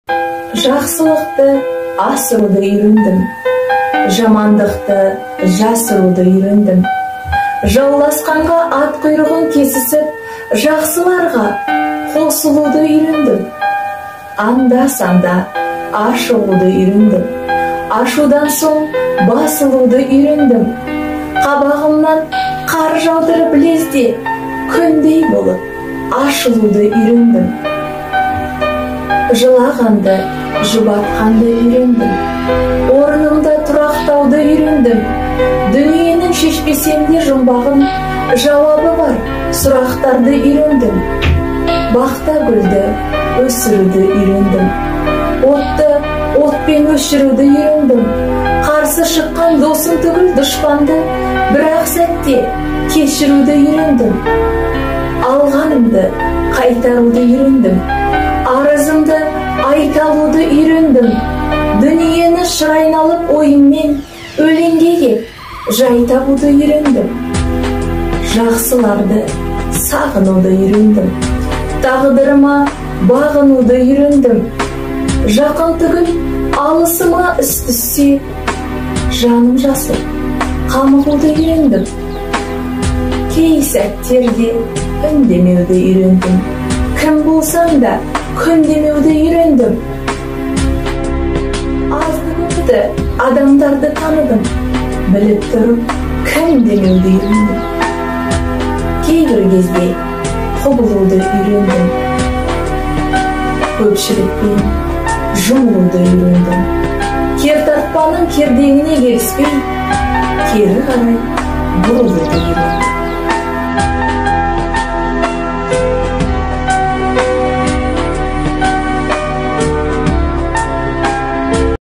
Жақсылықты асыруды үйрендім, жамандықты жасыруды үйрендім. Жауласқанға ат құйрығын кесісіп, жақсыларға қосылуды үйрендім. Анда-санда ашылуды үйрендім, ашудан соң басылуды үйрендім. Қабағымнан қар жаудырып лезде, күндей болып ашылуды үйрендім. Жылағанды жұбатқанды үйрендім, орнымда тұрақтауды үйрендім. Дүниенің шешпесем де жұмбағын, жауабы бар сұрақтарды үйрендім. Бақта гүлді өсіруді үйрендім, отты отпен өшіруді үйрендім. Қарсы шыққан досым түгіл дұшпанды, бірақ сәтте кешіруді үйрендім. Алғанымды қайтаруды үйрендім, арызымды айта алуды үйрендім. Дүниені шыр айналып ойыммен өлеңге кеп жай табуды үйрендім. Жақсыларды сағынуды үйрендім, тағдырыма бағынуды үйрендім. Жақын түгіл алысыма іс түссе, жаным жасып қамығуды үйрендім. Кей сәттерде үндемеуді үйрендім, кім болсаң да күндемеуді үйрендім. Азды-көпті адамдарды таныдым, біліп тұрып кім демеуді үйрендім. Кейбір кезде құбылуды үйрендім, көпшілікпен жұмылуды үйрендім. Кертартпаның кердеңіне келіспей, кері қарай бұрылуды үйрендім.